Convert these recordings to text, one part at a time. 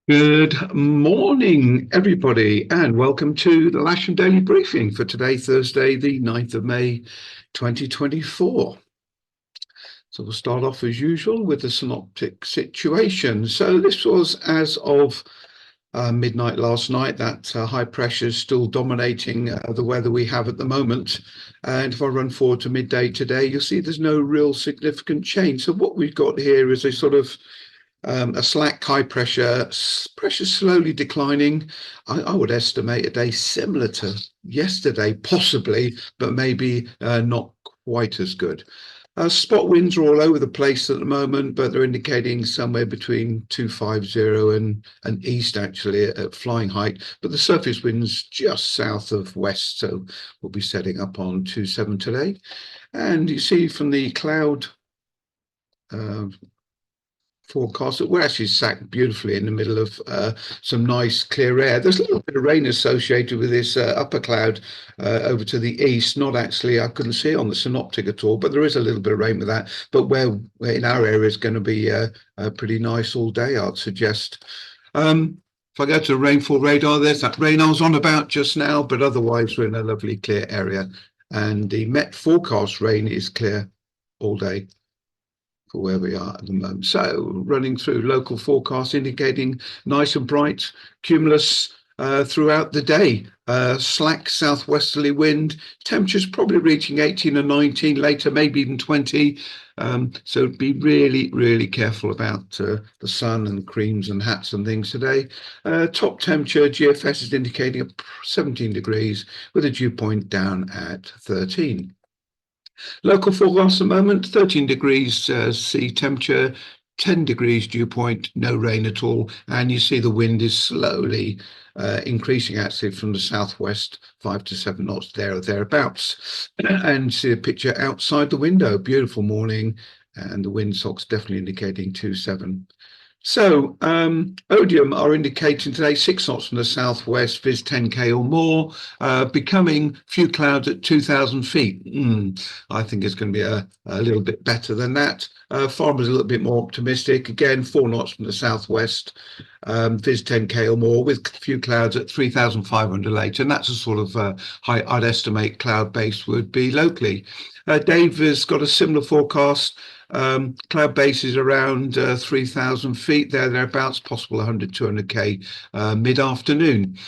Good morning, everybody, and welcome to the Lasham Daily Briefing for today, Thursday, the 9th of May, 2024. So we'll start off as usual with the synoptic situation. So this was as of midnight last night. That high pressure is still dominating the weather we have at the moment. And if I run forward to midday today, you'll see there's no real significant change. So what we've got here is a sort of a slack high pressure, pressure slowly declining. I would estimate a day similar to yesterday, possibly, but maybe not quite as good. Spot winds are all over the place at the moment, but they're indicating somewhere between 250 and east, actually, at flying height. But the surface winds just south of west, so we'll be setting up on 27 today. And you see from the cloud uh, forecast that we're actually sat beautifully in the middle of some nice clear air. There's a little bit of rain associated with this upper cloud over to the east. Not actually, I couldn't see it on the synoptic at all, but there is a little bit of rain with that. But where in our area is going to be pretty nice all day, I'd suggest. If I go to rainfall radar, there's that rain I was on about just now, but otherwise we're in a lovely clear area. And the Met forecast rain is clear all day for where we are at the moment. So running through local forecasts indicating nice and bright cumulus throughout the day. Slack southwesterly wind, temperatures probably reaching 18 and 19, later maybe even 20. So be really, really careful about the sun and creams and hats and things today. Top temperature, GFS is indicating 17 degrees with a dew point down at 13. Local forecast at the moment, 13 degrees sea temperature, 10 degrees dew point, no rain at all. And you see the wind is slowly increasing actually from the southwest, 5 to 7 knots there or thereabouts. And see a picture outside the window, beautiful morning. And the windsocks definitely indicating 2-7. So Odium are indicating today 6 knots from the southwest, viz 10k or more, becoming few clouds at 2,000 feet. I think it's going to be a little bit better than that. Farmer's a little bit more optimistic. Again, 4 knots from the southwest, viz 10k or more, with few clouds at 3,500 later. And that's a sort of height I'd estimate cloud base would be locally. Dave has got a similar forecast. Cloud base is around 3,000 feet thereabouts, possible 100, 200k mid-afternoon.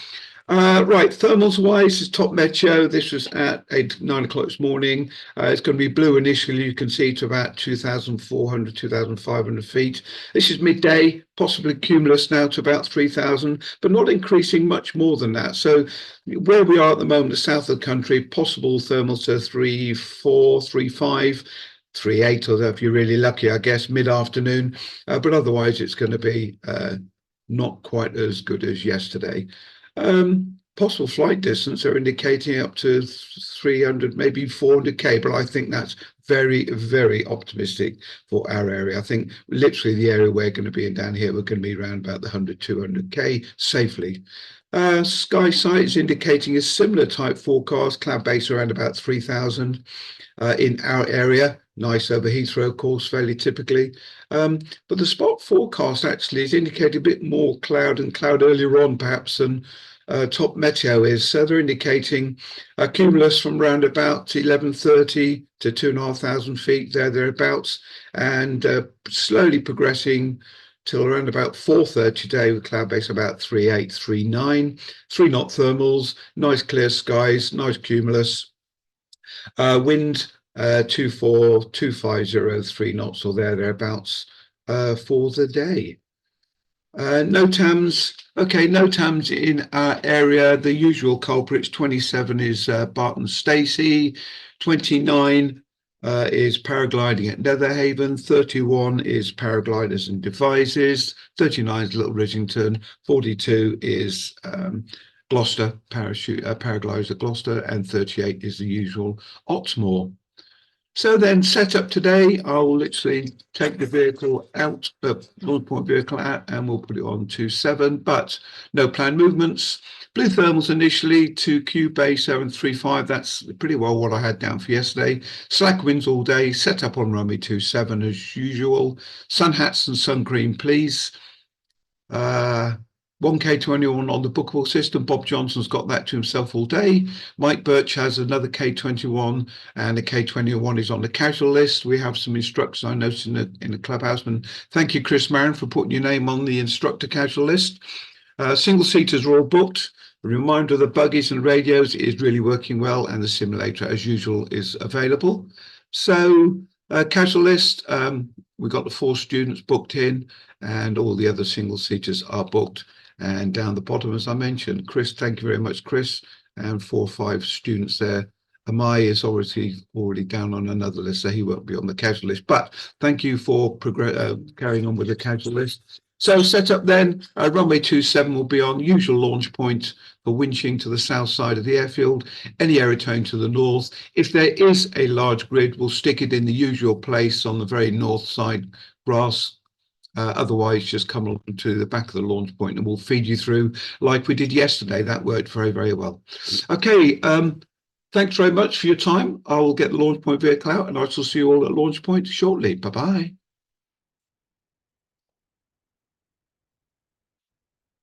Right, thermals wise, is top meteo. This was at 9 o'clock this morning. It's going to be blue initially, you can see, to about 2,400, 2,500 feet. This is midday, possibly cumulus now to about 3,000, but not increasing much more than that. So where we are at the moment, the south of the country, possible thermals to 3.4, 3.5. 3.8, or if you're really lucky, I guess, mid-afternoon. But otherwise, it's going to be not quite as good as yesterday. Possible flight distance are indicating up to 300, maybe 400k, but I think that's very, very optimistic for our area. I think literally the area we're going to be in down here, we're going to be around about the 100, 200k safely. Sky sight is indicating a similar type forecast, cloud base around about 3,000 in our area. Nice over Heathrow, of course, fairly typically. But the spot forecast actually is indicating a bit more cloud and cloud earlier on, perhaps, than top meteo is. So they're indicating a cumulus from around about 1130 to 2,500 feet, thereabouts, and slowly progressing till around about 4:30 today with cloud base about 3.8, 3.9, 3-knot thermals, nice clear skies, nice cumulus. Wind 2.4, 2.50, 3 knots or thereabouts for the day. No TAMs. Okay, no TAMs in our area. The usual culprits, 27 is Barton Stacey, 29 is paragliding at Netherhaven, 31 is paragliders and devices, 39 is Little Riddington, 42 is Gloucester, paragliders at Gloucester, and 38 is the usual Otmore. So then set up today, I'll literally take the vehicle out, the North Point vehicle out, and we'll put it on to 7, but no planned movements. Blue thermals initially to Q Bay 735, that's pretty well what I had down for yesterday. Slack winds all day, set up on runway 27 as usual. Sun hats and sun cream, please. one K21 on the bookable system. Bob Johnson's got that to himself all day. Mike Birch has another K21, and the K21 is on the casual list. We have some instructors I noticed in the clubhouse, and thank you, Chris Marin, for putting your name on the instructor casual list. Single seaters are all booked. A reminder, the buggies and radios is really working well, and the simulator, as usual, is available. So casual list, we've got the 4 students booked in, and all the other single seaters are booked. And down the bottom, as I mentioned, Chris, thank you very much, Chris, and 4 or 5 students there. Amai is already down on another list, so he won't be on the casual list. But thank you for carrying on with the casual list. So set up then, runway 27 will be on usual launch point for winching to the south side of the airfield, any aerotone to the north. If there is a large grid, we'll stick it in the usual place on the very north side grass. Otherwise, just come along to the back of the launch point and we'll feed you through like we did yesterday. That worked very, very well. Okay, thanks very much for your time. I will get the launch point vehicle out and I shall see you all at launch point shortly. Bye-bye.